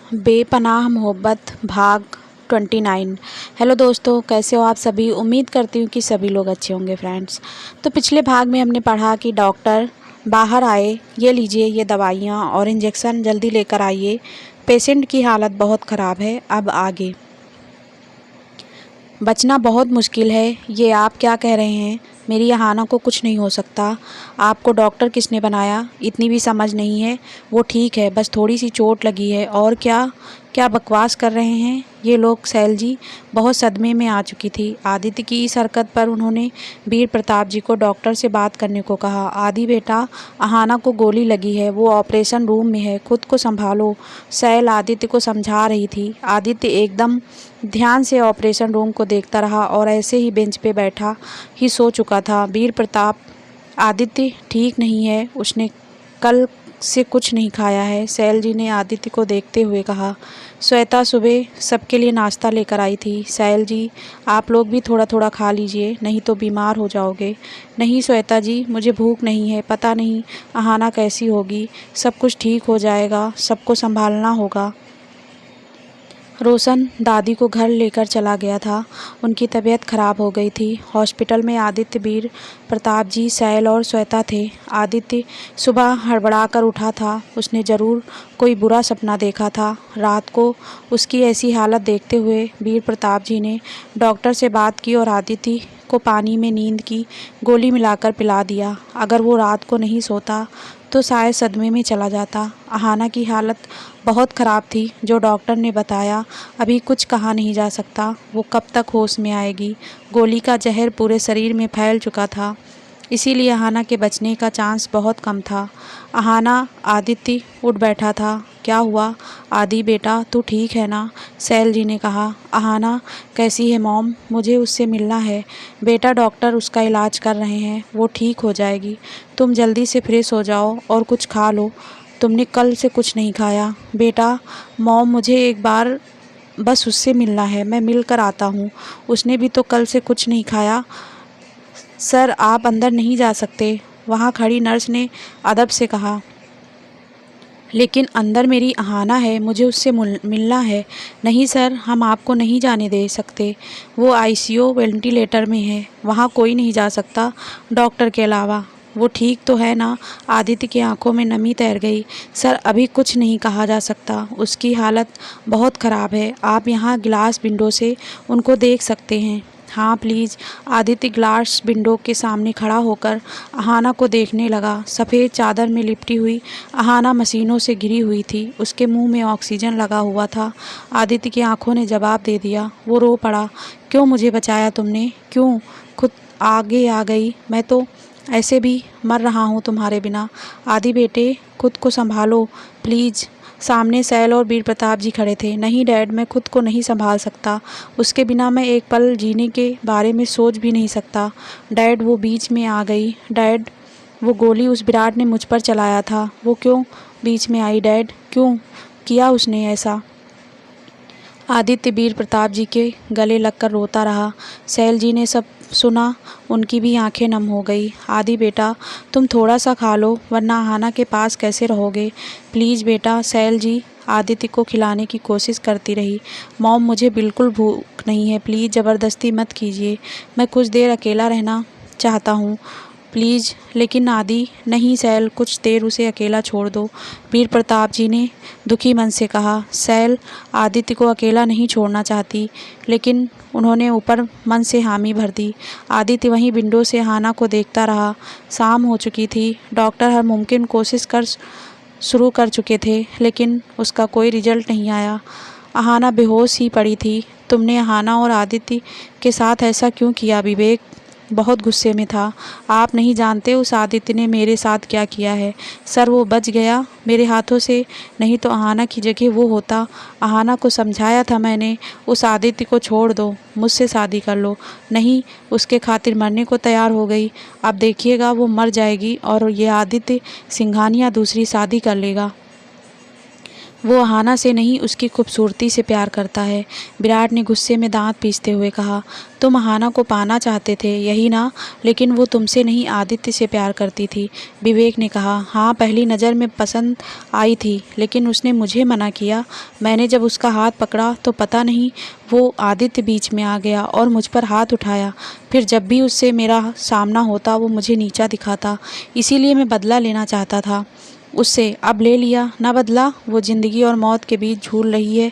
बेपनाह मोहब्बत भाग 29। हेलो दोस्तों, कैसे हो आप सभी। उम्मीद करती हूँ कि सभी लोग अच्छे होंगे फ्रेंड्स। तो पिछले भाग में हमने पढ़ा कि डॉक्टर बाहर आए, ये लीजिए ये दवाइयाँ और इंजेक्शन जल्दी लेकर आइए, पेशेंट की हालत बहुत ख़राब है। अब आगे बचना बहुत मुश्किल है। ये आप क्या कह रहे हैं? मेरी अहाना को कुछ नहीं हो सकता। आपको डॉक्टर किसने बनाया, इतनी भी समझ नहीं है। वो ठीक है, बस थोड़ी सी चोट लगी है। और क्या क्या बकवास कर रहे हैं ये लोग। सैलजी बहुत सदमे में आ चुकी थी। आदित्य की इस हरकत पर उन्होंने वीर प्रताप जी को डॉक्टर से बात करने को कहा। आदि बेटा, अहाना को गोली लगी है, वो ऑपरेशन रूम में है, खुद को संभालो, सैल आदित्य को समझा रही थी। आदित्य एकदम ध्यान से ऑपरेशन रूम को देखता रहा और ऐसे ही बेंच पे बैठा ही सो चुका था। वीर प्रताप, आदित्य ठीक नहीं है, उसने कल से कुछ नहीं खाया है, सैल जी ने आदित्य को देखते हुए कहा। श्वेता सुबह सबके लिए नाश्ता लेकर आई थी। सैल जी, आप लोग भी थोड़ा थोड़ा खा लीजिए, नहीं तो बीमार हो जाओगे। नहीं श्वेता जी, मुझे भूख नहीं है। पता नहीं अहाना कैसी होगी। सब कुछ ठीक हो जाएगा, सबको संभालना होगा। रोशन दादी को घर लेकर चला गया था। उनकी तबीयत खराब हो गई थी। हॉस्पिटल में आदित्य, वीर प्रताप जी, सैल और श्वेता थे। आदित्य सुबह हड़बड़ाकर उठा था। उसने ज़रूर कोई बुरा सपना देखा था। रात को उसकी ऐसी हालत देखते हुए वीर प्रताप जी ने डॉक्टर से बात की और आदित्य को पानी में नींद की गोली मिलाकर पिला दिया। अगर वो रात को नहीं सोता तो शायद सदमे में चला जाता। अहाना की हालत बहुत ख़राब थी। जो डॉक्टर ने बताया अभी कुछ कहा नहीं जा सकता। वो कब तक होश में आएगी। गोली का जहर पूरे शरीर में फैल चुका था, इसीलिए अहाना के बचने का चांस बहुत कम था। अहाना, आदित्य उठ बैठा था। क्या हुआ आदि बेटा, तू ठीक है ना? सैल जी ने कहा। अहाना कैसी है मॉम? मुझे उससे मिलना है। बेटा डॉक्टर उसका इलाज कर रहे हैं, वो ठीक हो जाएगी। तुम जल्दी से फ्रेश हो जाओ और कुछ खा लो, तुमने कल से कुछ नहीं खाया। बेटा मॉम, मुझे एक बार बस उससे मिलना है, मैं मिल कर आता हूँ। उसने भी तो कल से कुछ नहीं खाया। सर आप अंदर नहीं जा सकते, वहाँ खड़ी नर्स ने अदब से कहा। लेकिन अंदर मेरी अहाना है, मुझे उससे मिलना है। नहीं सर, हम आपको नहीं जाने दे सकते। वो आईसीयू वेंटिलेटर में है, वहाँ कोई नहीं जा सकता डॉक्टर के अलावा। वो ठीक तो है ना? आदित्य की आंखों में नमी तैर गई। सर अभी कुछ नहीं कहा जा सकता, उसकी हालत बहुत ख़राब है। आप यहाँ ग्लास विंडो से उनको देख सकते हैं। हाँ प्लीज़। आदित्य ग्लास विंडो के सामने खड़ा होकर अहाना को देखने लगा। सफ़ेद चादर में लिपटी हुई अहाना मशीनों से घिरी हुई थी। उसके मुंह में ऑक्सीजन लगा हुआ था। आदित्य की आंखों ने जवाब दे दिया। वो रो पड़ा। क्यों मुझे बचाया तुमने? क्यों खुद आगे आ गई? मैं तो ऐसे भी मर रहा हूँ तुम्हारे बिना। आदि बेटे, खुद को संभालो प्लीज़। सामने सैल और वीर प्रताप जी खड़े थे। नहीं डैड, मैं खुद को नहीं संभाल सकता। उसके बिना मैं एक पल जीने के बारे में सोच भी नहीं सकता। डैड वो बीच में आ गई। डैड वो गोली उस विराट ने मुझ पर चलाया था, वो क्यों बीच में आई? डैड क्यों किया उसने ऐसा? आदित्य वीर प्रताप जी के गले लगकर रोता रहा। सैल जी ने सब सुना, उनकी भी आंखें नम हो गई। आदि बेटा, तुम थोड़ा सा खा लो, वरना अहाना के पास कैसे रहोगे? प्लीज़ बेटा। सैल जी आदित्य को खिलाने की कोशिश करती रही। मॉम, मुझे बिल्कुल भूख नहीं है, प्लीज़ ज़बरदस्ती मत कीजिए। मैं कुछ देर अकेला रहना चाहता हूँ प्लीज़। लेकिन आदि। नहीं सैल, कुछ देर उसे अकेला छोड़ दो, वीर प्रताप जी ने दुखी मन से कहा। सैल आदित्य को अकेला नहीं छोड़ना चाहती, लेकिन उन्होंने ऊपर मन से हामी भर दी। आदित्य वहीं विंडो से अहाना को देखता रहा। शाम हो चुकी थी। डॉक्टर हर मुमकिन कोशिश शुरू कर चुके थे, लेकिन उसका कोई रिजल्ट नहीं आया। अहाना बेहोश ही पड़ी थी। तुमने अहाना और आदित्य के साथ ऐसा क्यों किया? विवेक बहुत गुस्से में था। आप नहीं जानते उस आदित्य ने मेरे साथ क्या किया है। सर वो बच गया मेरे हाथों से, नहीं तो अहाना की जगह वो होता। अहाना को समझाया था मैंने, उस आदित्य को छोड़ दो, मुझसे शादी कर लो। नहीं, उसके खातिर मरने को तैयार हो गई। अब देखिएगा वो मर जाएगी और ये आदित्य सिंघानिया दूसरी शादी कर लेगा। वो अहाना से नहीं उसकी खूबसूरती से प्यार करता है। विराट ने गुस्से में दांत पीसते हुए कहा, तुम अहाना को पाना चाहते थे, यही ना? लेकिन वो तुमसे नहीं आदित्य से प्यार करती थी। विवेक ने कहा, हाँ पहली नज़र में पसंद आई थी, लेकिन उसने मुझे मना किया। मैंने जब उसका हाथ पकड़ा तो पता नहीं वो आदित्य बीच में आ गया और मुझ पर हाथ उठाया। फिर जब भी उससे मेरा सामना होता वो मुझे नीचा दिखाता, इसीलिए मैं बदला लेना चाहता था उससे। अब ले लिया ना बदला। वो ज़िंदगी और मौत के बीच झूल रही है।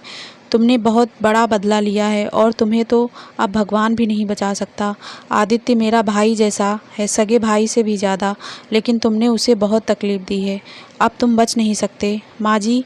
तुमने बहुत बड़ा बदला लिया है और तुम्हें तो अब भगवान भी नहीं बचा सकता। आदित्य मेरा भाई जैसा है, सगे भाई से भी ज़्यादा, लेकिन तुमने उसे बहुत तकलीफ़ दी है। अब तुम बच नहीं सकते। माँ जी,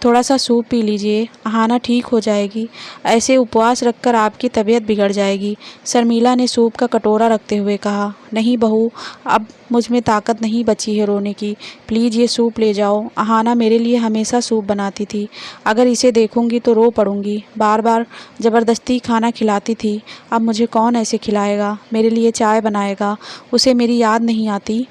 थोड़ा सा सूप पी लीजिए, अहाना ठीक हो जाएगी। ऐसे उपवास रखकर आपकी तबीयत बिगड़ जाएगी। शर्मिला ने सूप का कटोरा रखते हुए कहा, नहीं बहू, अब मुझ में ताकत नहीं बची है रोने की। प्लीज़ ये सूप ले जाओ। अहाना मेरे लिए हमेशा सूप बनाती थी। अगर इसे देखूंगी तो रो पड़ूंगी। बार बार ज़बरदस्ती खाना खिलाती थी। अब मुझे कौन ऐसे खिलाएगा, मेरे लिए चाय बनाएगा? उसे मेरी याद नहीं आती?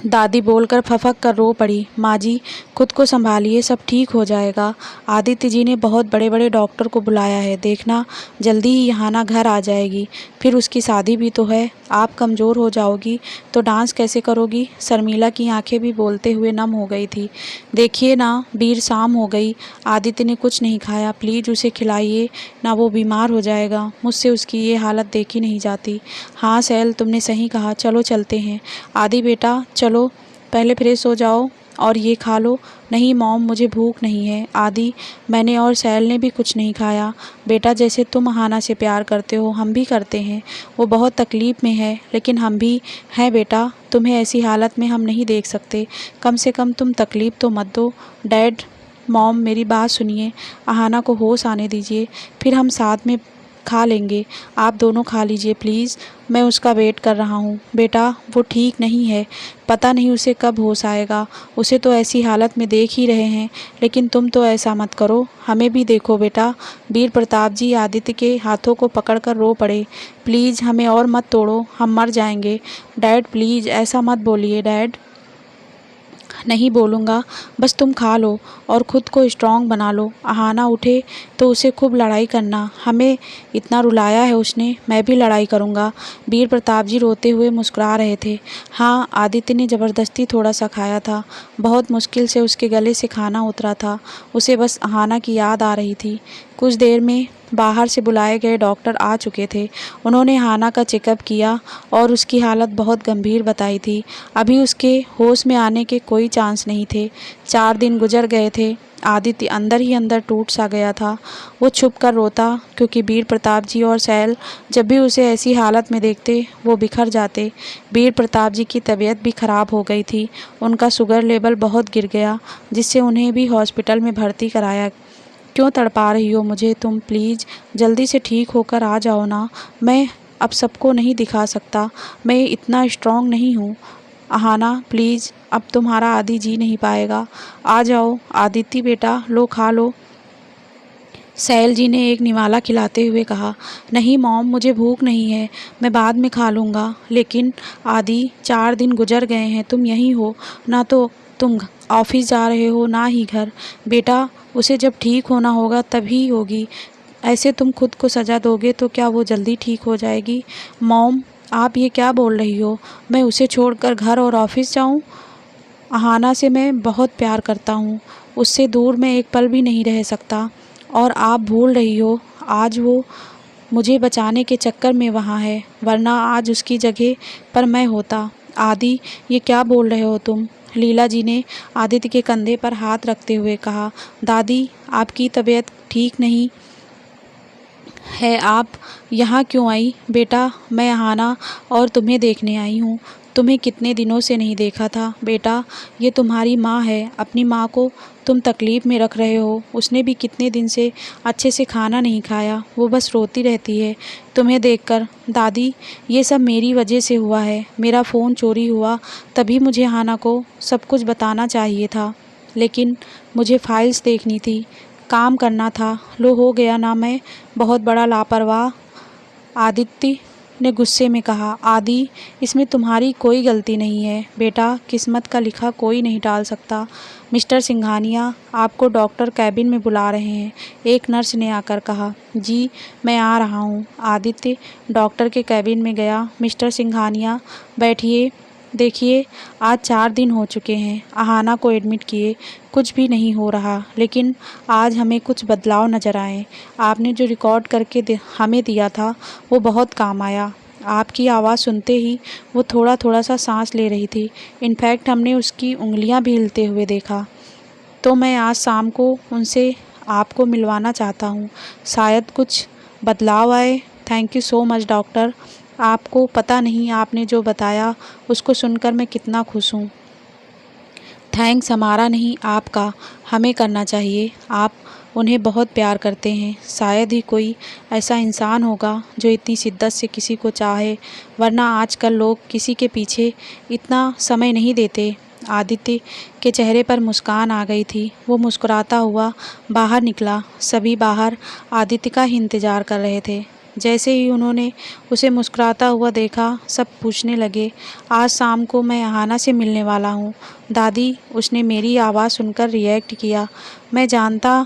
दादी बोलकर फफक कर रो पड़ी। माँ जी, खुद को संभालिए, सब ठीक हो जाएगा। आदित्य जी ने बहुत बड़े बड़े डॉक्टर को बुलाया है, देखना जल्दी ही अहाना घर आ जाएगी। फिर उसकी शादी भी तो है। आप कमज़ोर हो जाओगी तो डांस कैसे करोगी? शर्मिला की आंखें भी बोलते हुए नम हो गई थी। देखिए ना वीर, शाम हो गई। आदित्य ने कुछ नहीं खाया, प्लीज़ उसे खिलाइए ना, वो बीमार हो जाएगा। मुझसे उसकी ये हालत देखी नहीं जाती। हाँ सैल, तुमने सही कहा, चलो चलते हैं। आदि बेटा चलो, पहले फ्रेश हो जाओ और ये खा लो। नहीं मॉम, मुझे भूख नहीं है। आदि, मैंने और सैल ने भी कुछ नहीं खाया। बेटा, जैसे तुम अहाना से प्यार करते हो हम भी करते हैं। वो बहुत तकलीफ़ में है, लेकिन हम भी हैं बेटा। तुम्हें ऐसी हालत में हम नहीं देख सकते। कम से कम तुम तकलीफ़ तो मत दो। डैड, मॉम, मेरी बात सुनिए। अहाना को होश आने दीजिए, फिर हम साथ में खा लेंगे। आप दोनों खा लीजिए प्लीज़, मैं उसका वेट कर रहा हूँ। बेटा, वो ठीक नहीं है, पता नहीं उसे कब होश आएगा। उसे तो ऐसी हालत में देख ही रहे हैं, लेकिन तुम तो ऐसा मत करो, हमें भी देखो बेटा। वीर प्रताप जी आदित्य के हाथों को पकड़कर रो पड़े। प्लीज़ हमें और मत तोड़ो, हम मर जाएंगे। डैड प्लीज़ ऐसा मत बोलिए डैड। नहीं बोलूँगा, बस तुम खा लो और ख़ुद को स्ट्रॉन्ग बना लो। अहाना उठे तो उसे खूब लड़ाई करना, हमें इतना रुलाया है उसने, मैं भी लड़ाई करूँगा। वीर प्रताप जी रोते हुए मुस्कुरा रहे थे। हाँ, आदित्य ने ज़बरदस्ती थोड़ा सा खाया था, बहुत मुश्किल से उसके गले से खाना उतरा था। उसे बस अहाना की याद आ रही थी। कुछ देर में बाहर से बुलाए गए डॉक्टर आ चुके थे। उन्होंने अहाना का चेकअप किया और उसकी हालत बहुत गंभीर बताई थी। अभी उसके होश में आने के कोई चांस नहीं थे। 4 दिन गुजर गए थे। आदित्य अंदर ही अंदर टूट सा गया था। वो छुप कर रोता, क्योंकि वीर प्रताप जी और सैल जब भी उसे ऐसी हालत में देखते वो बिखर जाते। वीर प्रताप जी की तबीयत भी खराब हो गई थी। उनका शुगर लेवल बहुत गिर गया, जिससे उन्हें भी हॉस्पिटल में भर्ती कराया। क्यों तड़पा रही हो मुझे तुम? प्लीज़ जल्दी से ठीक होकर आ जाओ ना। मैं अब सबको नहीं दिखा सकता, मैं इतना स्ट्रॉन्ग नहीं हूँ। अहाना प्लीज़, अब तुम्हारा आदि जी नहीं पाएगा। आ जाओ आदित्य बेटा, लो खा लो। सैल जी ने एक निवाला खिलाते हुए कहा। नहीं मॉम, मुझे भूख नहीं है, मैं बाद में खा लूँगा। लेकिन आदि, 4 दिन गुजर गए हैं, तुम यहीं हो ना, तो तुम ऑफिस जा रहे हो ना ही घर। बेटा, उसे जब ठीक होना होगा तभी होगी। ऐसे तुम खुद को सज़ा दोगे तो क्या वो जल्दी ठीक हो जाएगी? मॉम, आप ये क्या बोल रही हो? मैं उसे छोड़कर घर और ऑफिस जाऊँ? अहाना से मैं बहुत प्यार करता हूँ, उससे दूर मैं एक पल भी नहीं रह सकता। और आप भूल रही हो, आज वो मुझे बचाने के चक्कर में वहाँ है, वरना आज उसकी जगह पर मैं होता। आदि, ये क्या बोल रहे हो तुम? लीला जी ने आदित्य के कंधे पर हाथ रखते हुए कहा। दादी, आपकी तबीयत ठीक नहीं है, आप यहाँ क्यों आई? बेटा, मैं अहाना और तुम्हें देखने आई हूँ। तुम्हें कितने दिनों से नहीं देखा था। बेटा, ये तुम्हारी माँ है, अपनी माँ को तुम तकलीफ़ में रख रहे हो। उसने भी कितने दिन से अच्छे से खाना नहीं खाया, वो बस रोती रहती है तुम्हें देखकर। दादी, ये सब मेरी वजह से हुआ है। मेरा फ़ोन चोरी हुआ, तभी मुझे अहाना को सब कुछ बताना चाहिए था, लेकिन मुझे फाइल्स देखनी थी, काम करना था। लो, हो गया ना, मैं बहुत बड़ा लापरवाह। आदित्य, ने गुस्से में कहा, आदि, इसमें तुम्हारी कोई गलती नहीं है बेटा, किस्मत का लिखा कोई नहीं टाल सकता। मिस्टर सिंघानिया आपको डॉक्टर कैबिन में बुला रहे हैं, एक नर्स ने आकर कहा। जी, मैं आ रहा हूँ। आदित्य डॉक्टर के कैबिन में गया। मिस्टर सिंघानिया बैठिए, देखिए आज 4 दिन हो चुके हैं अहाना को एडमिट किए, कुछ भी नहीं हो रहा, लेकिन आज हमें कुछ बदलाव नज़र आए। आपने जो रिकॉर्ड करके हमें दिया था वो बहुत काम आया। आपकी आवाज़ सुनते ही वो थोड़ा थोड़ा सा सांस ले रही थी। इनफैक्ट हमने उसकी उंगलियां भी हिलते हुए देखा। तो मैं आज शाम को उनसे आपको मिलवाना चाहता हूँ, शायद कुछ बदलाव आए। Thank you so much doctor, आपको पता नहीं आपने जो बताया उसको सुनकर मैं कितना खुश हूँ। थैंक्स हमारा नहीं आपका हमें करना चाहिए। आप उन्हें बहुत प्यार करते हैं, शायद ही कोई ऐसा इंसान होगा जो इतनी शिद्दत से किसी को चाहे, वरना आजकल लोग किसी के पीछे इतना समय नहीं देते। आदित्य के चेहरे पर मुस्कान आ गई थी। वो मुस्कुराता हुआ बाहर निकला। सभी बाहर आदित्य का ही इंतज़ार कर रहे थे। जैसे ही उन्होंने उसे मुस्कुराता हुआ देखा, सब पूछने लगे, आज शाम को मैं अहाना से मिलने वाला हूँ। दादी, उसने मेरी आवाज़ सुनकर रिएक्ट किया। मैं जानता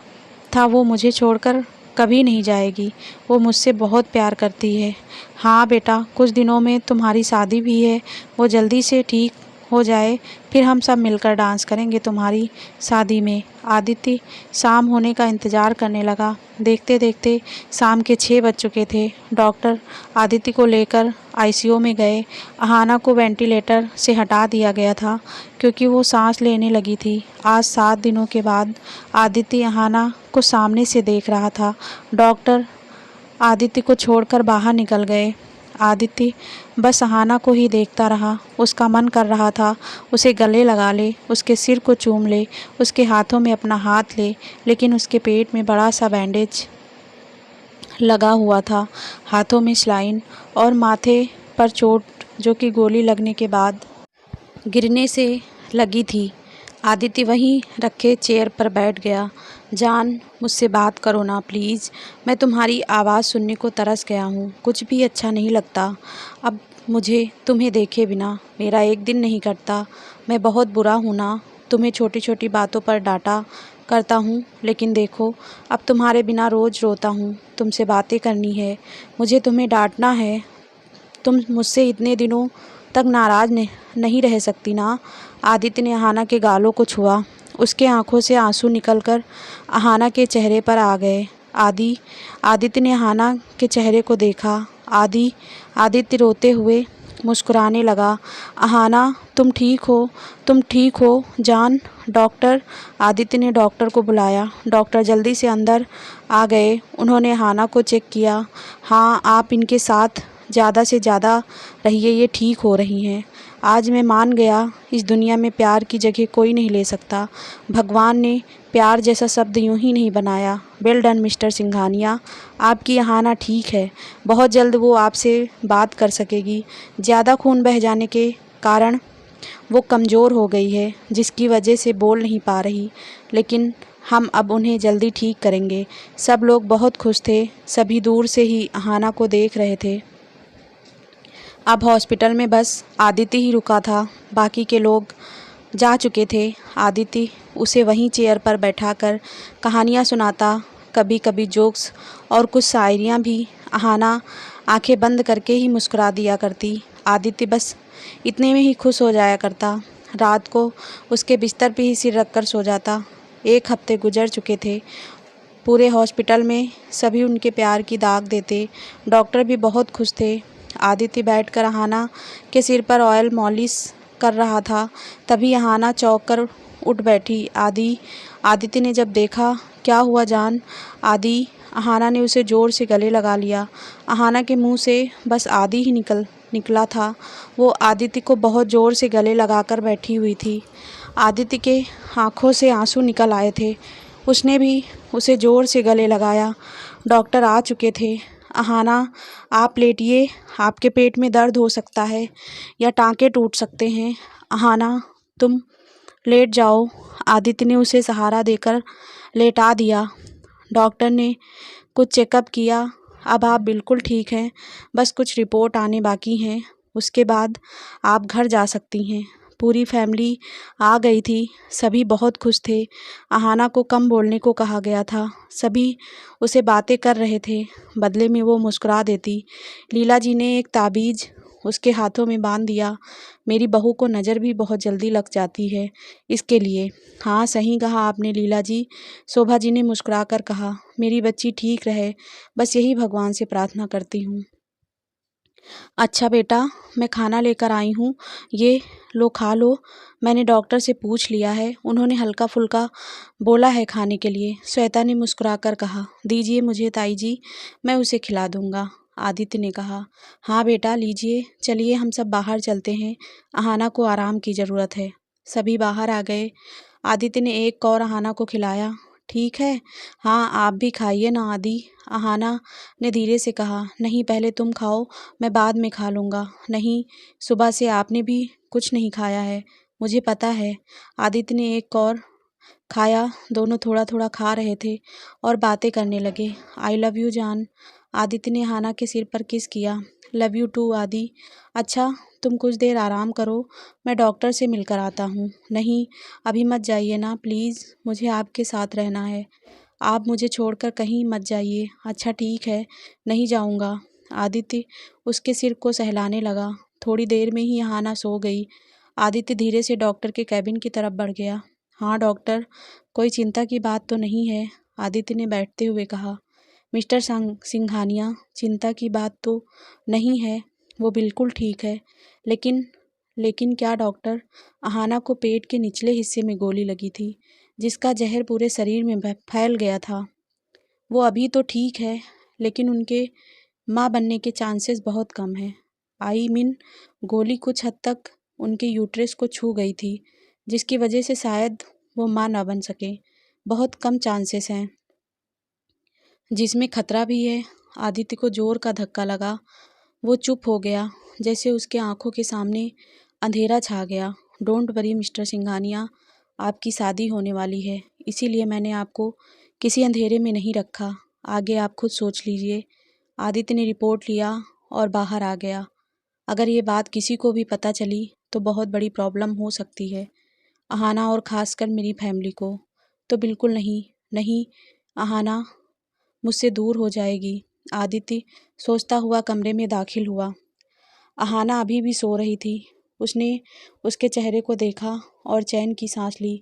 था वो मुझे छोड़कर कभी नहीं जाएगी, वो मुझसे बहुत प्यार करती है। हाँ बेटा, कुछ दिनों में तुम्हारी शादी भी है, वो जल्दी से ठीक हो जाए फिर हम सब मिलकर डांस करेंगे तुम्हारी शादी में। आदित्य शाम होने का इंतज़ार करने लगा। देखते देखते शाम के 6 बज चुके थे। डॉक्टर आदित्य को लेकर आईसीयू में गए। अहाना को वेंटिलेटर से हटा दिया गया था क्योंकि वो सांस लेने लगी थी। आज 7 दिनों के बाद आदित्य अहाना को सामने से देख रहा था। डॉक्टर आदित्य को छोड़कर बाहर निकल गए। आदित्य बस अहाना को ही देखता रहा। उसका मन कर रहा था उसे गले लगा ले, उसके सिर को चूम ले, उसके हाथों में अपना हाथ ले, लेकिन उसके पेट में बड़ा सा बैंडेज लगा हुआ था, हाथों में स्लाइन और माथे पर चोट जो कि गोली लगने के बाद गिरने से लगी थी। आदित्य वहीं रखे चेयर पर बैठ गया। जान, मुझसे बात करो ना प्लीज़, मैं तुम्हारी आवाज़ सुनने को तरस गया हूँ। कुछ भी अच्छा नहीं लगता अब मुझे तुम्हें देखे बिना, मेरा एक दिन नहीं कटता। मैं बहुत बुरा हूँ ना, तुम्हें छोटी छोटी बातों पर डांटा करता हूँ, लेकिन देखो अब तुम्हारे बिना रोज़ रोता हूँ। तुमसे बातें करनी है, मुझे तुम्हें डांटना है। तुम मुझसे इतने दिनों तक नाराज़ नहीं रह सकती ना। आदित्य ने अहाना के गालों को छुआ। उसके आंखों से आंसू निकलकर अहाना के चेहरे पर आ गए। आदित्य ने अहाना के चेहरे को देखा। आदित्य रोते हुए मुस्कुराने लगा। अहाना, तुम ठीक हो? तुम ठीक हो जान? डॉक्टर, आदित्य ने डॉक्टर को बुलाया। डॉक्टर जल्दी से अंदर आ गए। उन्होंने अहाना को चेक किया। हाँ, आप इनके साथ ज़्यादा से ज़्यादा रहिए, ये ठीक हो रही हैं। आज मैं मान गया, इस दुनिया में प्यार की जगह कोई नहीं ले सकता। भगवान ने प्यार जैसा शब्द यूं ही नहीं बनाया। वेल डन मिस्टर सिंघानिया, आपकी अहाना ठीक है। बहुत जल्द वो आपसे बात कर सकेगी। ज़्यादा खून बह जाने के कारण वो कमज़ोर हो गई है, जिसकी वजह से बोल नहीं पा रही, लेकिन हम अब उन्हें जल्दी ठीक करेंगे। सब लोग बहुत खुश थे। सभी दूर से ही अहाना को देख रहे थे। अब हॉस्पिटल में बस आदित्य ही रुका था, बाकी के लोग जा चुके थे। आदित्य उसे वहीं चेयर पर बैठाकर कहानियाँ सुनाता, कभी कभी जोक्स और कुछ शायरियाँ भी। अहाना आंखें बंद करके ही मुस्कुरा दिया करती। आदित्य बस इतने में ही खुश हो जाया करता। रात को उसके बिस्तर पे ही सिर रखकर सो जाता। 1 हफ्ते गुजर चुके थे। पूरे हॉस्पिटल में सभी उनके प्यार की दाग देते। डॉक्टर भी बहुत खुश थे। आदित्य बैठकर अहाना के सिर पर ऑयल मॉलिश कर रहा था। तभी अहाना चौंक कर उठ बैठी। आदित्य ने जब देखा, क्या हुआ जान? अहाना ने उसे ज़ोर से गले लगा लिया। अहाना के मुंह से बस आदि ही निकला था। वो आदित्य को बहुत ज़ोर से गले लगाकर बैठी हुई थी। आदित्य के आँखों से आंसू निकल आए थे। उसने भी उसे ज़ोर से गले लगाया। डॉक्टर आ चुके थे। अहाना, आप लेटिए, आपके पेट में दर्द हो सकता है या टाँके टूट सकते हैं। अहाना, तुम लेट जाओ। आदित्य ने उसे सहारा देकर लेटा दिया। डॉक्टर ने कुछ चेकअप किया। अब आप बिल्कुल ठीक हैं, बस कुछ रिपोर्ट आने बाकी हैं, उसके बाद आप घर जा सकती हैं। पूरी फैमिली आ गई थी, सभी बहुत खुश थे। अहाना को कम बोलने को कहा गया था, सभी उसे बातें कर रहे थे, बदले में वो मुस्कुरा देती। लीला जी ने एक ताबीज़ उसके हाथों में बांध दिया। मेरी बहू को नज़र भी बहुत जल्दी लग जाती है इसके लिए। हाँ, सही कहा आपने लीला जी, शोभा जी ने मुस्कुराकर कहा। मेरी बच्ची ठीक रहे, बस यही भगवान से प्रार्थना करती हूँ। अच्छा बेटा, मैं खाना लेकर आई हूँ, ये लो खा लो। मैंने डॉक्टर से पूछ लिया है, उन्होंने हल्का फुल्का बोला है खाने के लिए। श्वेता ने मुस्कुराकर कहा। दीजिए मुझे ताई जी, मैं उसे खिला दूंगा। आदित्य ने कहा। हाँ बेटा लीजिए, चलिए हम सब बाहर चलते हैं, अहाना को आराम की ज़रूरत है। सभी बाहर आ गए। आदित्य ने एक और अहाना को खिलाया। ठीक है, हाँ आप भी खाइए ना आदि, अहाना ने धीरे से कहा। नहीं पहले तुम खाओ, मैं बाद में खा लूँगा। नहीं, सुबह से आपने भी कुछ नहीं खाया है, मुझे पता है। आदित्य ने एक और खाया, दोनों थोड़ा थोड़ा खा रहे थे और बातें करने लगे। आई लव यू जान, आदित्य ने अहाना के सिर पर किस किया। लव यू टू आदि। अच्छा तुम कुछ देर आराम करो, मैं डॉक्टर से मिलकर आता हूँ। नहीं, अभी मत जाइए ना प्लीज़, मुझे आपके साथ रहना है, आप मुझे छोड़कर कहीं मत जाइए। अच्छा ठीक है, नहीं जाऊँगा। आदित्य उसके सिर को सहलाने लगा। थोड़ी देर में ही अहाना सो गई। आदित्य धीरे से डॉक्टर के कैबिन की तरफ बढ़ गया। हाँ डॉक्टर, कोई चिंता की बात तो नहीं है, आदित्य ने बैठते हुए कहा। मिस्टर सिंघानिया, चिंता की बात तो नहीं है, वो बिल्कुल ठीक है। लेकिन लेकिन क्या डॉक्टर? अहाना को पेट के निचले हिस्से में गोली लगी थी, जिसका जहर पूरे शरीर में फैल गया था। वो अभी तो ठीक है, लेकिन उनके माँ बनने के चांसेस बहुत कम हैं। आई मीन, गोली कुछ हद तक उनके यूट्रस को छू गई थी, जिसकी वजह से शायद वो माँ ना बन सके। बहुत कम चांसेस हैं, जिसमें खतरा भी है। आदित्य को जोर का धक्का लगा। वो चुप हो गया, जैसे उसके आंखों के सामने अंधेरा छा गया। डोंट वरी मिस्टर सिंघानिया, आपकी शादी होने वाली है, इसीलिए मैंने आपको किसी अंधेरे में नहीं रखा। आगे आप खुद सोच लीजिए। आदित्य ने रिपोर्ट लिया और बाहर आ गया। अगर ये बात किसी को भी पता चली तो बहुत बड़ी प्रॉब्लम हो सकती है, अहाना और ख़ासकर मेरी फैमिली को। तो बिल्कुल नहीं, नहीं, अहाना मुझसे दूर हो जाएगी। आदित्य सोचता हुआ कमरे में दाखिल हुआ। अहाना अभी भी सो रही थी। उसने उसके चेहरे को देखा और चैन की सांस ली।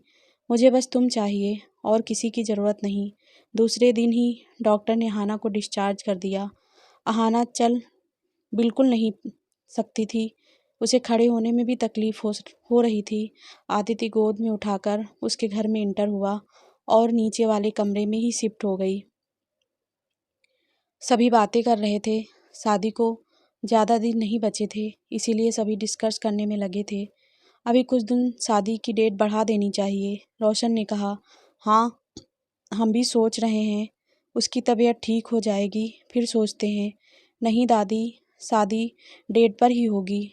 मुझे बस तुम चाहिए और किसी की ज़रूरत नहीं। दूसरे दिन ही डॉक्टर ने अहाना को डिस्चार्ज कर दिया। अहाना चल बिल्कुल नहीं सकती थी, उसे खड़े होने में भी तकलीफ़ हो रही थी। आदित्य गोद में उठाकर उसके घर में इंटर हुआ और नीचे वाले कमरे में ही शिफ्ट हो गई। सभी बातें कर रहे थे, शादी को ज़्यादा दिन नहीं बचे थे, इसीलिए सभी डिस्कस करने में लगे थे। अभी कुछ दिन शादी की डेट बढ़ा देनी चाहिए, रोशन ने कहा। हाँ, हम भी सोच रहे हैं, उसकी तबीयत ठीक हो जाएगी फिर सोचते हैं। नहीं दादी, शादी डेट पर ही होगी।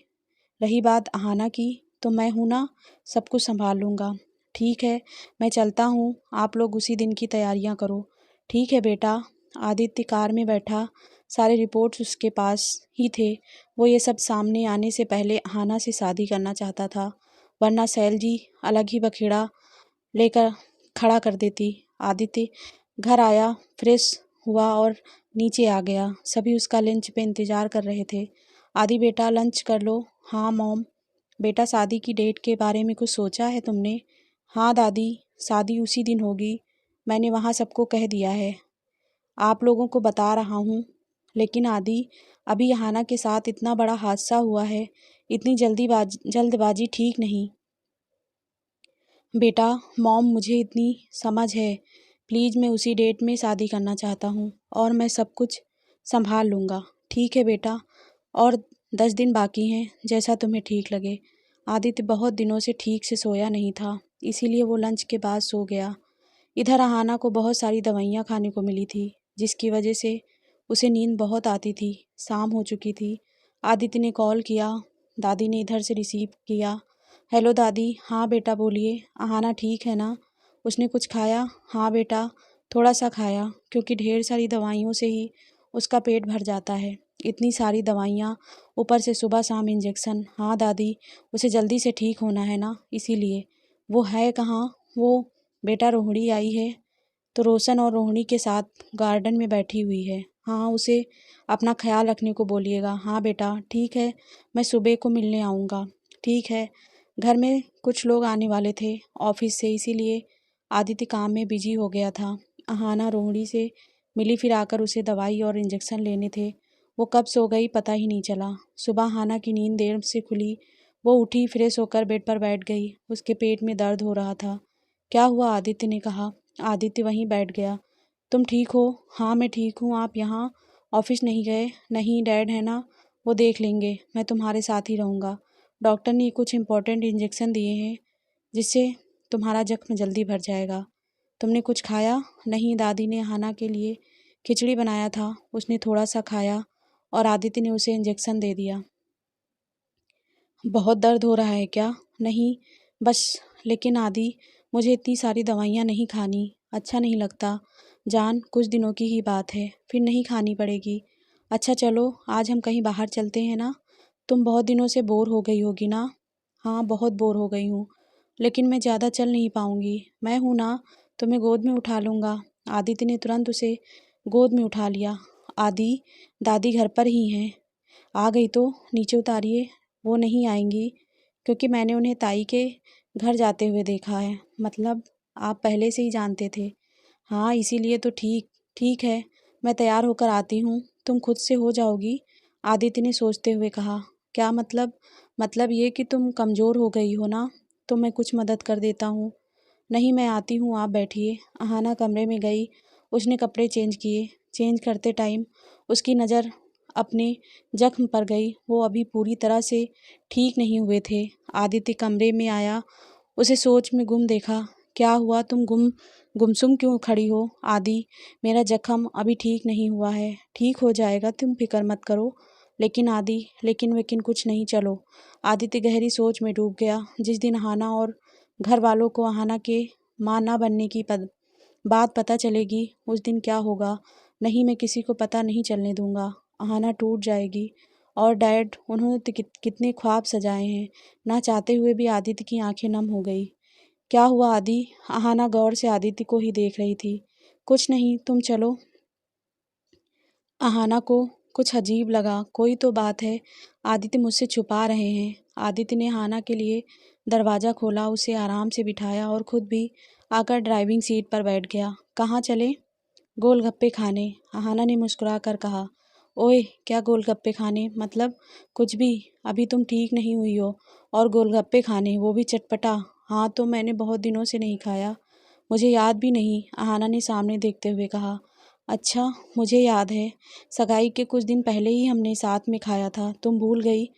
रही बात अहाना की, तो मैं हूँ ना, सब कुछ संभाल लूँगा। ठीक है, मैं चलता हूँ, आप लोग उसी दिन की तैयारियाँ करो। ठीक है बेटा। आदित्य कार में बैठा, सारे रिपोर्ट्स उसके पास ही थे। वो ये सब सामने आने से पहले अहाना से शादी करना चाहता था, वरना सैल जी अलग ही बखेड़ा लेकर खड़ा कर देती। आदित्य घर आया, फ्रेश हुआ और नीचे आ गया। सभी उसका लंच पे इंतज़ार कर रहे थे। आदि बेटा लंच कर लो। हाँ मॉम। बेटा शादी की डेट के बारे में कुछ सोचा है तुमने? हाँ दादी, शादी उसी दिन होगी, मैंने वहाँ सबको कह दिया है, आप लोगों को बता रहा हूँ। लेकिन आदि, अभी अहाना के साथ इतना बड़ा हादसा हुआ है, इतनी जल्दबाजी ठीक नहीं। बेटा मॉम, मुझे इतनी समझ है, प्लीज़ मैं उसी डेट में शादी करना चाहता हूँ और मैं सब कुछ संभाल लूँगा। ठीक है बेटा, और 10 दिन बाकी हैं, जैसा तुम्हें ठीक लगे। आदित्य बहुत दिनों से ठीक से सोया नहीं था, इसीलिए वो लंच के बाद सो गया। इधर अहाना को बहुत सारी दवाइयाँ खाने को मिली थी, जिसकी वजह से उसे नींद बहुत आती थी। शाम हो चुकी थी। आदित्य ने कॉल किया। दादी ने इधर से रिसीव किया। हेलो दादी। हाँ बेटा बोलिए, अहाना ठीक है ना? उसने कुछ खाया? हाँ बेटा, थोड़ा सा खाया, क्योंकि ढेर सारी दवाइयों से ही उसका पेट भर जाता है। इतनी सारी दवाइयाँ, ऊपर से सुबह शाम इंजेक्शन। हाँ दादी, उसे जल्दी से ठीक होना है ना, इसीलिए। वो है कहाँ? वो बेटा रोहिणी आई है तो रोशन और रोहिणी के साथ गार्डन में बैठी हुई है। हाँ, उसे अपना ख्याल रखने को बोलिएगा। हाँ बेटा, ठीक है, मैं सुबह को मिलने आऊँगा। ठीक है। घर में कुछ लोग आने वाले थे ऑफिस से, इसीलिए आदित्य काम में बिजी हो गया था। अहाना रोहिणी से मिली, फिर आकर उसे दवाई और इंजेक्शन लेने थे। वो कब सो गई पता ही नहीं चला। सुबह हाना की नींद देर से खुली। वो उठी, फ्रेश होकर बेड पर बैठ गई। उसके पेट में दर्द हो रहा था। क्या हुआ? आदित्य ने कहा। आदित्य वहीं बैठ गया। तुम ठीक हो? हाँ मैं ठीक हूँ। आप यहाँ ऑफिस नहीं गए? नहीं, डैड है ना, वो देख लेंगे, मैं तुम्हारे साथ ही रहूँगा। डॉक्टर ने कुछ इम्पोर्टेंट इंजेक्शन दिए हैं जिससे तुम्हारा जख्म जल्दी भर जाएगा। तुमने कुछ खाया? नहीं, दादी ने हाना के लिए खिचड़ी बनाया था, उसने थोड़ा सा खाया और आदित्य ने उसे इंजेक्शन दे दिया। बहुत दर्द हो रहा है क्या? नहीं, बस। लेकिन आदि, मुझे इतनी सारी दवाइयाँ नहीं खानी, अच्छा नहीं लगता। जान, कुछ दिनों की ही बात है, फिर नहीं खानी पड़ेगी। अच्छा चलो, आज हम कहीं बाहर चलते हैं ना? तुम बहुत दिनों से बोर हो गई होगी ना? हाँ, बहुत बोर हो गई हूँ, लेकिन मैं ज़्यादा चल नहीं पाऊँगी। मैं हूँ ना, तुम्हें गोद में उठा लूँगा। आदित्य ने तुरंत उसे गोद में उठा लिया। आदि, दादी घर पर ही हैं। आ गई तो नीचे उतारिए। वो नहीं आएंगी, क्योंकि मैंने उन्हें ताई के घर जाते हुए देखा है। मतलब आप पहले से ही जानते थे? हाँ, इसीलिए तो। ठीक ठीक है, मैं तैयार होकर आती हूँ, तुम खुद से हो जाओगी? आदित्य ने सोचते हुए कहा। क्या मतलब? मतलब ये कि तुम कमज़ोर हो गई हो ना, तो मैं कुछ मदद कर देता हूँ। नहीं, मैं आती हूँ, आप बैठिए। अहाना कमरे में गई। उसने कपड़े चेंज किए। चेंज करते टाइम उसकी नज़र अपने जख्म पर गई। वो अभी पूरी तरह से ठीक नहीं हुए थे। आदित्य कमरे में आया, उसे सोच में गुम देखा। क्या हुआ? तुम गुमसुम क्यों खड़ी हो? आदि, मेरा जख्म अभी ठीक नहीं हुआ है, ठीक हो जाएगा, तुम फिक्र मत करो। लेकिन आदि, लेकिन कुछ नहीं, चलो। आदित्य गहरी सोच में डूब गया। जिस दिन हाना और घर वालों को अहाना के मां ना बनने की बात पता चलेगी, उस दिन क्या होगा? नहीं, मैं किसी को पता नहीं चलने दूंगा। अहाना टूट जाएगी। और डैड, उन्होंने तो कितने ख्वाब सजाए हैं। ना चाहते हुए भी आदित्य की आंखें नम हो गई। क्या हुआ आदि? अहाना गौर से आदित्य को ही देख रही थी। कुछ नहीं, तुम चलो। अहाना को कुछ अजीब लगा। कोई तो बात है, आदित्य मुझसे छुपा रहे हैं। आदित्य ने हाना के लिए दरवाज़ा खोला, उसे आराम से बिठाया और खुद भी आकर ड्राइविंग सीट पर बैठ गया। कहाँ चले? गोलगप्पे खाने, अहाना ने मुस्कुरा कर कहा। ओए, क्या गोलगप्पे खाने? मतलब कुछ भी, अभी तुम ठीक नहीं हुई हो और गोलगप्पे खाने, वो भी चटपटा। हाँ, तो मैंने बहुत दिनों से नहीं खाया, मुझे याद भी नहीं, अहाना ने सामने देखते हुए कहा। अच्छा, मुझे याद है, सगाई के कुछ दिन पहले ही हमने साथ में खाया था, तुम भूल गई?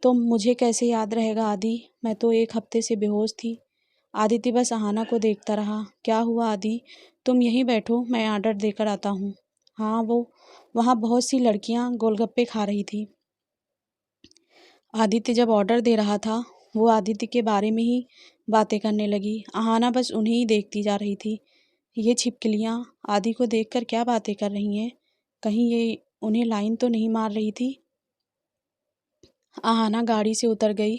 तो मुझे कैसे याद रहेगा आदि, मैं तो एक हफ्ते से बेहोश थी। आदित्य बस अहाना को देखता रहा। क्या हुआ आदि? तुम यहीं बैठो, मैं ऑर्डर देकर आता हूँ। हाँ, वो वहाँ बहुत सी लड़कियाँ गोलगप्पे खा रही थी। आदित्य जब ऑर्डर दे रहा था, वो आदित्य के बारे में ही बातें करने लगी। अहाना बस उन्हें ही देखती जा रही थी। ये छिपकलियाँ आदि को देखकर क्या बातें कर रही हैं? कहीं ये उन्हें लाइन तो नहीं मार रही थी? अहाना गाड़ी से उतर गई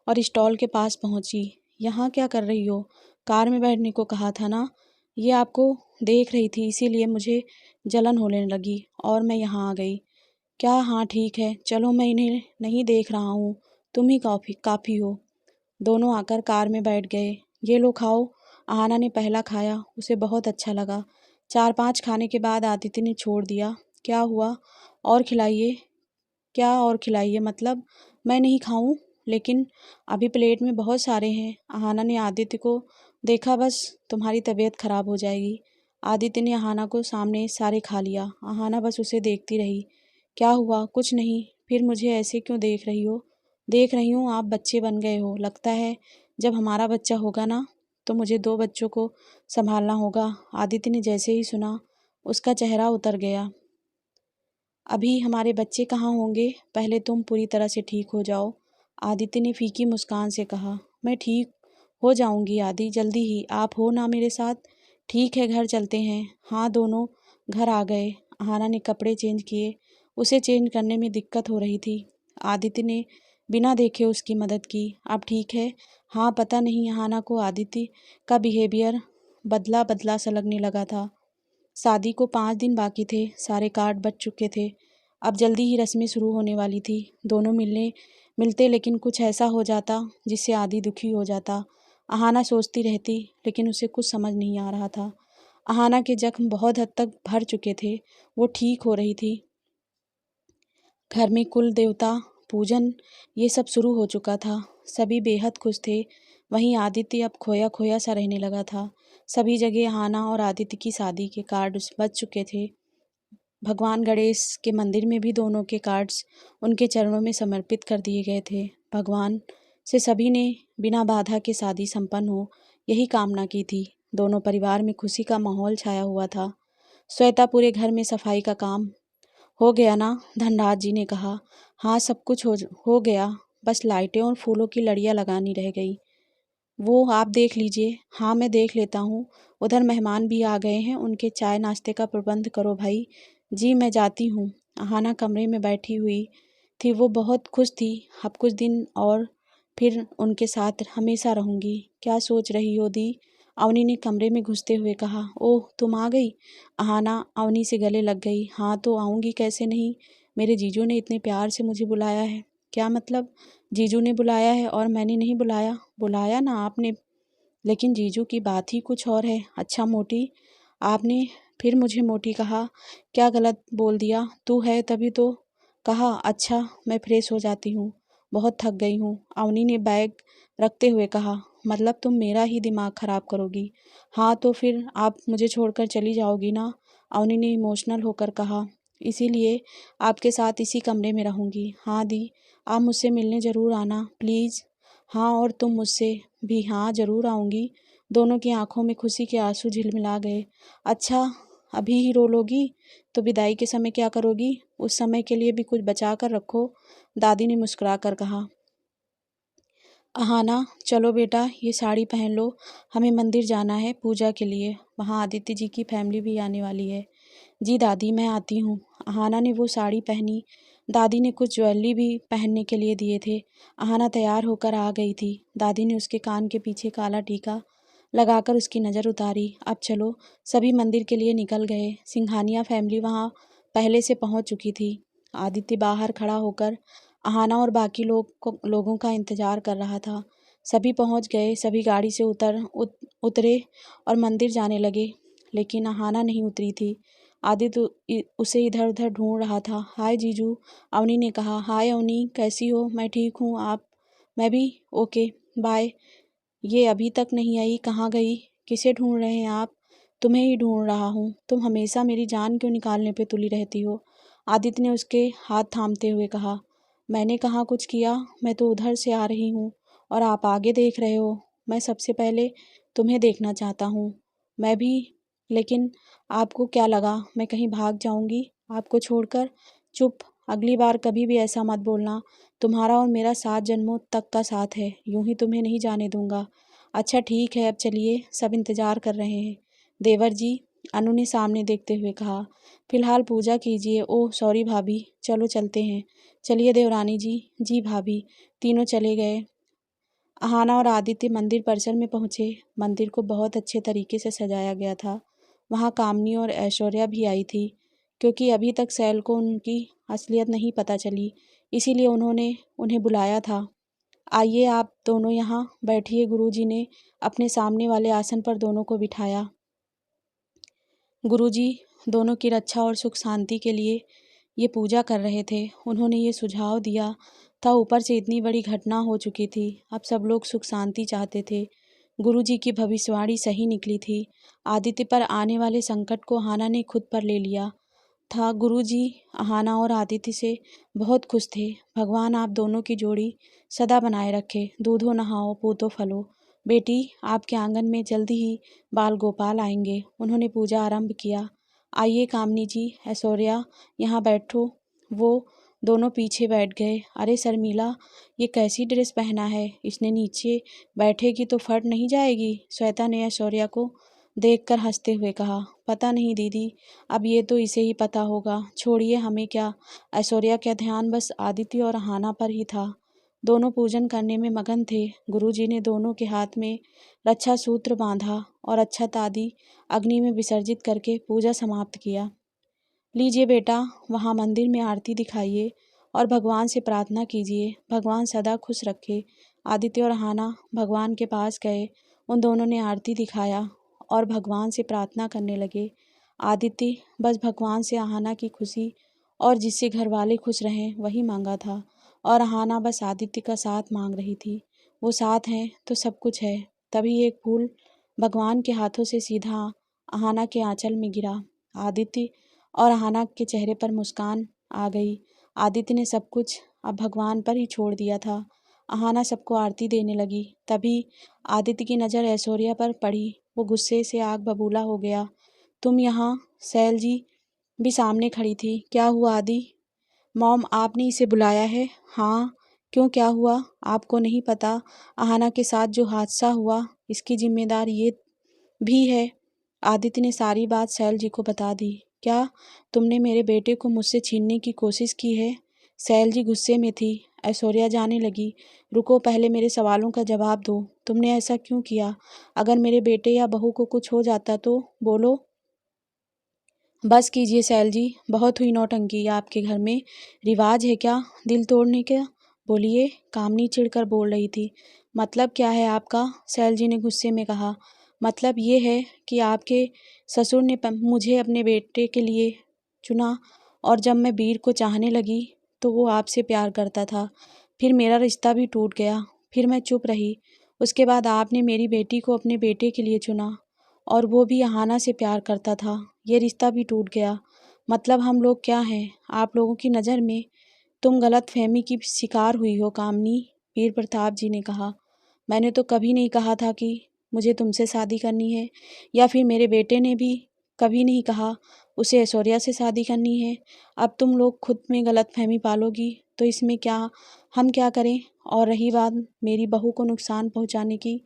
और स्टॉल के पास पहुंची। यहाँ क्या कर रही हो? कार में बैठने को कहा था ना। ये आपको देख रही थी, इसीलिए मुझे जलन होने लगी और मैं यहाँ आ गई। क्या? हाँ ठीक है, चलो, मैं इन्हें नहीं देख रहा हूँ, तुम ही काफ़ी हो। दोनों आकर कार में बैठ गए। ये लो खाओ। अहाना ने पहला खाया, उसे बहुत अच्छा लगा। 4-5 खाने के बाद आदित्य ने छोड़ दिया। क्या हुआ? और खिलाइए। क्या और खिलाइए? मतलब मैं नहीं खाऊं? लेकिन अभी प्लेट में बहुत सारे हैं। अहाना ने आदित्य को देखा। बस, तुम्हारी तबीयत खराब हो जाएगी। आदित्य ने अहाना को सामने सारे खा लिया। अहाना बस उसे देखती रही। क्या हुआ? कुछ नहीं। फिर मुझे ऐसे क्यों देख रही हो? देख रही हूँ, आप बच्चे बन गए हो। लगता है जब हमारा बच्चा होगा ना, तो मुझे 2 बच्चों को संभालना होगा। आदित्य ने जैसे ही सुना, उसका चेहरा उतर गया। अभी हमारे बच्चे कहाँ होंगे? पहले तुम पूरी तरह से ठीक हो जाओ। आदित्य ने फीकी मुस्कान से कहा। मैं ठीक हो जाऊंगी आदि, जल्दी ही। आप हो ना मेरे साथ? ठीक है, घर चलते हैं। हाँ, दोनों घर आ गए। अहाना ने कपड़े चेंज किए। उसे चेंज करने में दिक्कत हो रही थी। आदित्य ने बिना देखे उसकी मदद की। अब ठीक है? हाँ, पता नहीं अहाना को आदित्य का बिहेवियर बदला बदला सा लगने लगा था। शादी को 5 दिन बाकी थे। सारे कार्ड बच चुके थे। अब जल्दी ही रस्में शुरू होने वाली थी। दोनों मिलते लेकिन कुछ ऐसा हो जाता जिससे आदि दुखी हो जाता। अहाना सोचती रहती लेकिन उसे कुछ समझ नहीं आ रहा था। अहाना के जख्म बहुत हद तक भर चुके थे। वो ठीक हो रही थी। घर में कुल देवता पूजन ये सब शुरू हो चुका था। सभी बेहद खुश थे। वहीं आदित्य अब खोया खोया सा रहने लगा था। सभी जगह अहाना और आदित्य की शादी के कार्ड बच चुके थे। भगवान गणेश के मंदिर में भी दोनों के कार्ड्स उनके चरणों में समर्पित कर दिए गए थे। भगवान से सभी ने बिना बाधा के शादी संपन्न हो यही कामना की थी। दोनों परिवार में खुशी का माहौल छाया हुआ था। श्वेता, पूरे घर में सफाई का काम हो गया ना? धनराज जी ने कहा। हाँ, सब कुछ हो गया। बस लाइटें और फूलों की लड़ियाँ लगानी रह गई। वो आप देख लीजिए। हाँ, मैं देख लेता हूँ। उधर मेहमान भी आ गए हैं, उनके चाय नाश्ते का प्रबंध करो भाई। जी, मैं जाती हूँ। अहाना कमरे में बैठी हुई थी। वो बहुत खुश थी। अब कुछ दिन और फिर उनके साथ हमेशा रहूँगी। क्या सोच रही हो दी? अवनी ने कमरे में घुसते हुए कहा। ओह, तुम आ गई? अहाना अवनी से गले लग गई। हाँ, तो आऊँगी कैसे नहीं। मेरे जीजू ने इतने प्यार से मुझे बुलाया है। क्या मतलब? जीजू ने बुलाया है और मैंने नहीं बुलाया? बुलाया ना आपने, लेकिन जीजू की बात ही कुछ और है। अच्छा मोटी, आपने फिर मुझे मोटी कहा? क्या गलत बोल दिया? तू है तभी तो कहा। अच्छा, मैं फ्रेश हो जाती हूँ, बहुत थक गई हूँ। अवनी ने बैग रखते हुए कहा। मतलब तुम मेरा ही दिमाग खराब करोगी? हाँ, तो फिर आप मुझे छोड़कर चली जाओगी ना? अवनी ने इमोशनल होकर कहा। इसीलिए आपके साथ इसी कमरे में रहूँगी। हाँ दी, आप मुझसे मिलने ज़रूर आना प्लीज़। हाँ, और तुम मुझसे भी? हाँ, ज़रूर आऊँगी। दोनों की आंखों में खुशी के आंसू झिलमिला गए। अच्छा, अभी ही रो लोगी तो विदाई के समय क्या करोगी? उस समय के लिए भी कुछ बचा कर रखो, दादी ने मुस्कुरा कर कहा। अहाना, चलो बेटा, ये साड़ी पहन लो। हमें मंदिर जाना है पूजा के लिए। वहाँ आदित्य जी की फैमिली भी आने वाली है। जी दादी, मैं आती हूँ। अहाना ने वो साड़ी पहनी। दादी ने कुछ ज्वेलरी भी पहनने के लिए दिए थे। अहाना तैयार होकर आ गई थी। दादी ने उसके कान के पीछे काला टीका लगाकर उसकी नज़र उतारी। अब चलो। सभी मंदिर के लिए निकल गए। सिंघानिया फैमिली वहाँ पहले से पहुँच चुकी थी। आदित्य बाहर खड़ा होकर अहाना और बाकी लोगों का इंतजार कर रहा था। सभी पहुँच गए। सभी गाड़ी से उतरे और मंदिर जाने लगे, लेकिन अहाना नहीं उतरी थी। आदित्य उसे इधर उधर ढूंढ रहा था। हाय जीजू, अवनी ने कहा। हाय अवनी, कैसी हो? मैं ठीक हूँ, आप? मैं भी ओके, बाय। ये अभी तक नहीं आई, कहाँ गई? किसे ढूंढ रहे हैं आप? तुम्हें ही ढूंढ रहा हूँ। तुम हमेशा मेरी जान क्यों निकालने पे तुली रहती हो? आदित्य ने उसके हाथ थामते हुए कहा। मैंने कहाँ कुछ किया? मैं तो उधर से आ रही हूँ और आप आगे देख रहे हो। मैं सबसे पहले तुम्हें देखना चाहता हूँ। मैं भी, लेकिन आपको क्या लगा मैं कहीं भाग जाऊंगी आपको छोड़कर? चुप, अगली बार कभी भी ऐसा मत बोलना। तुम्हारा और मेरा 7 जन्मों तक का साथ है, यूं ही तुम्हें नहीं जाने दूंगा। अच्छा ठीक है, अब चलिए, सब इंतजार कर रहे हैं। देवर जी, अनु ने सामने देखते हुए कहा। फिलहाल पूजा कीजिए। ओह सॉरी भाभी, चलो चलते हैं। चलिए देवरानी जी। जी भाभी। तीनों चले गए। अहाना और आदित्य मंदिर परिसर में पहुंचे। मंदिर को बहुत अच्छे तरीके से सजाया गया था। वहां कामनी और ऐश्वर्या भी आई थी, क्योंकि अभी तक सैल को उनकी असलियत नहीं पता चली, इसीलिए उन्होंने उन्हें बुलाया था। आइए आप दोनों यहाँ बैठिए। गुरुजी ने अपने सामने वाले आसन पर दोनों को बिठाया। गुरुजी दोनों की रक्षा और सुख शांति के लिए ये पूजा कर रहे थे। उन्होंने ये सुझाव दिया था। ऊपर से इतनी बड़ी घटना हो चुकी थी। अब सब लोग सुख शांति चाहते थे। गुरुजी की भविष्यवाणी सही निकली थी। आदित्य पर आने वाले संकट को अहाना ने खुद पर ले लिया था। गुरुजी अहाना और आदित्य से बहुत खुश थे। भगवान आप दोनों की जोड़ी सदा बनाए रखे। दूधो नहाओ, पूतो फलो। बेटी, आपके आंगन में जल्दी ही बाल गोपाल आएंगे। उन्होंने पूजा आरंभ किया। आइए कामनी जी, ऐश्वर्या, यहाँ बैठो। वो दोनों पीछे बैठ गए। अरे शर्मिला, ये कैसी ड्रेस पहना है? इसने नीचे बैठेगी तो फट नहीं जाएगी? श्वेता ने ऐश्वर्या को देखकर हंसते हुए कहा, पता नहीं दीदी, अब ये तो इसे ही पता होगा। छोड़िए, हमें क्या। ऐश्वर्या का ध्यान बस आदित्य और अहाना पर ही था। दोनों पूजन करने में मगन थे। गुरुजी ने दोनों के हाथ में रक्षा सूत्र बांधा और अक्षत आदि अग्नि में विसर्जित करके पूजा समाप्त किया। लीजिए बेटा, वहाँ मंदिर में आरती दिखाइए और भगवान से प्रार्थना कीजिए, भगवान सदा खुश रखे। आदित्य और अहाना भगवान के पास गए। उन दोनों ने आरती दिखाया और भगवान से प्रार्थना करने लगे। आदित्य बस भगवान से अहाना की खुशी और जिससे घर वाले खुश रहें वही मांगा था, और अहाना बस आदित्य का साथ मांग रही थी। वो साथ हैं तो सब कुछ है। तभी एक फूल भगवान के हाथों से सीधा अहाना के आंचल में गिरा। आदित्य और अहाना के चेहरे पर मुस्कान आ गई। आदित्य ने सब कुछ अब भगवान पर ही छोड़ दिया था। अहाना सबको आरती देने लगी। तभी आदित्य की नज़र ऐश्वर्या पर पड़ी। वो गुस्से से आग बबूला हो गया। तुम यहाँ? सैल जी भी सामने खड़ी थी। क्या हुआ आदि? मॉम, आपने इसे बुलाया है? हाँ। क्यों, क्या हुआ? आपको नहीं पता अहाना के साथ जो हादसा हुआ इसकी जिम्मेदार ये भी है। आदित्य ने सारी बात सैल जी को बता दी। क्या तुमने मेरे बेटे को मुझसे छीनने की कोशिश की है? सैल जी गुस्से में थी। ऐश्वर्या जाने लगी। रुको, पहले मेरे सवालों का जवाब दो। तुमने ऐसा क्यों किया? अगर मेरे बेटे या बहू को कुछ हो जाता तो? बोलो। बस कीजिए सैल जी, बहुत हुई नौटंकी। आपके घर में रिवाज है क्या दिल तोड़ने का? बोलिए। कामनी चिढ़कर बोल रही थी। मतलब क्या है आपका? सैल जी ने गुस्से में कहा। मतलब ये है कि आपके ससुर ने मुझे अपने बेटे के लिए चुना, और जब मैं वीर को चाहने लगी तो वो आपसे प्यार करता था। फिर मेरा रिश्ता भी टूट गया। फिर मैं चुप रही। उसके बाद आपने मेरी बेटी को अपने बेटे के लिए चुना, और वो भी अहाना से प्यार करता था। ये रिश्ता भी टूट गया। मतलब हम लोग क्या हैं आप लोगों की नज़र में? तुम गलतफहमी की शिकार हुई हो कामनी, वीर प्रताप जी ने कहा। मैंने तो कभी नहीं कहा था कि मुझे तुमसे शादी करनी है, या फिर मेरे बेटे ने भी कभी नहीं कहा उसे ऐश्वर्या से शादी करनी है। अब तुम लोग खुद में गलतफहमी पालोगी तो इसमें क्या हम क्या करें? और रही बात मेरी बहू को नुकसान पहुंचाने की,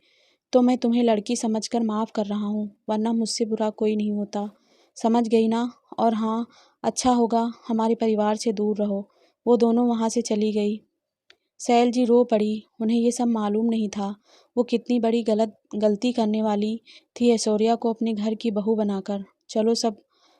तो मैं तुम्हें लड़की समझकर माफ़ कर रहा हूँ, वरना मुझसे बुरा कोई नहीं होता। समझ गई ना? और हाँ, अच्छा होगा हमारे परिवार से दूर रहो। वो दोनों वहाँ से चली गई। सैल जी रो पड़ी। उन्हें ये सब मालूम नहीं था वो कितनी बड़ी गलती करने वाली थी ऐश्वर्या को अपने घर की बहू बनाकर। चलो, सब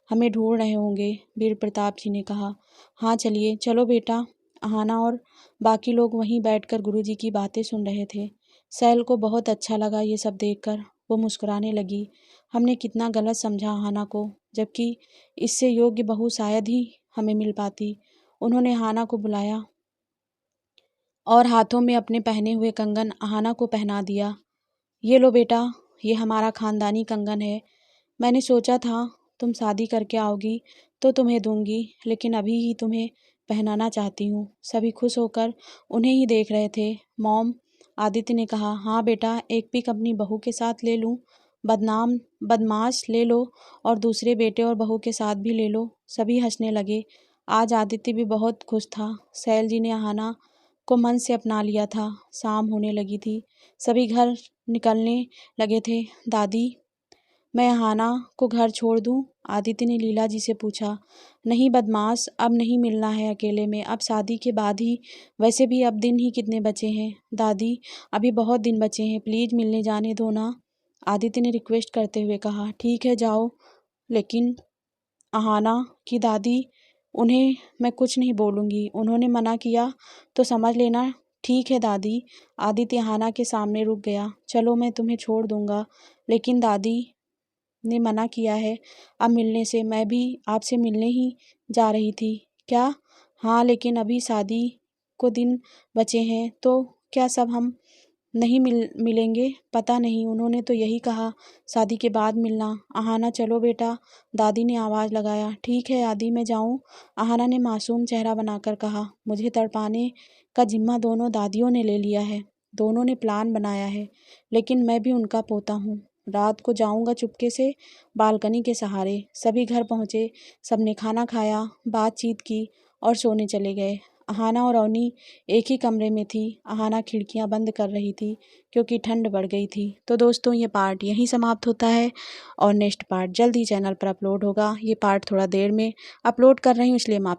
हमें ढूंढ रहे होंगे, वीर प्रताप जी ने कहा। हाँ चलिए, चलो बेटा। अहाना और बाकी लोग वहीं बैठकर गुरुजी की बातें सुन रहे थे। सैल को बहुत अच्छा लगा ये सब देखकर। वो मुस्कुराने लगी। हमने कितना गलत समझा अहाना को, जबकि इससे योग्य बहू शायद ही हमें मिल पाती। उन्होंने अहाना को बुलाया और हाथों में अपने पहने हुए कंगन अहाना को पहना दिया। ये लो बेटा, ये हमारा खानदानी कंगन है। मैंने सोचा था तुम शादी करके आओगी तो तुम्हें दूंगी, लेकिन अभी ही तुम्हें पहनाना चाहती हूँ। सभी खुश होकर उन्हें ही देख रहे थे। मॉम, आदित्य ने कहा। हाँ बेटा, एक पिक अपनी बहू के साथ ले लूँ? बदमाश, ले लो, और दूसरे बेटे और बहू के साथ भी ले लो। सभी हंसने लगे। आज आदित्य भी बहुत खुश था। सैल जी ने अहाना को मन से अपना लिया था। शाम होने लगी थी। सभी घर निकलने लगे थे। दादी, मैं अहाना को घर छोड़ दूं? आदित्य ने लीला जी से पूछा। नहीं बदमाश, अब नहीं मिलना है अकेले में, अब शादी के बाद ही। वैसे भी अब दिन ही कितने बचे हैं? दादी, अभी बहुत दिन बचे हैं, प्लीज मिलने जाने दो ना, आदित्य ने रिक्वेस्ट करते हुए कहा। ठीक है, जाओ, लेकिन अहाना की दादी, उन्हें मैं कुछ नहीं बोलूँगी, उन्होंने मना किया तो समझ लेना। ठीक है दादी। आदित्य अहाना के सामने रुक गया। चलो, मैं तुम्हें छोड़ दूँगा, लेकिन दादी ने मना किया है अब मिलने से। मैं भी आपसे मिलने ही जा रही थी। क्या? हाँ, लेकिन अभी शादी को दिन बचे हैं, तो क्या सब हम नहीं मिलेंगे? पता नहीं, उन्होंने तो यही कहा, शादी के बाद मिलना। अहाना, चलो बेटा, दादी ने आवाज़ लगाया। ठीक है आदि, मैं जाऊँ? अहाना ने मासूम चेहरा बनाकर कहा। मुझे तड़पाने का जिम्मा दोनों दादियों ने ले लिया है। दोनों ने प्लान बनाया है, लेकिन मैं भी उनका पोता हूँ। रात को जाऊंगा चुपके से, बालकनी के सहारे। सभी घर पहुँचे। सबने खाना खाया, बातचीत की और सोने चले गए। अहाना और अवनी एक ही कमरे में थी। अहाना खिड़कियां बंद कर रही थी क्योंकि ठंड बढ़ गई थी। तो दोस्तों ये पार्ट यहीं समाप्त होता है और नेक्स्ट पार्ट जल्द ही चैनल पर अपलोड होगा। ये पार्ट थोड़ा देर में अपलोड कर रही हूँ, इसलिए माफ़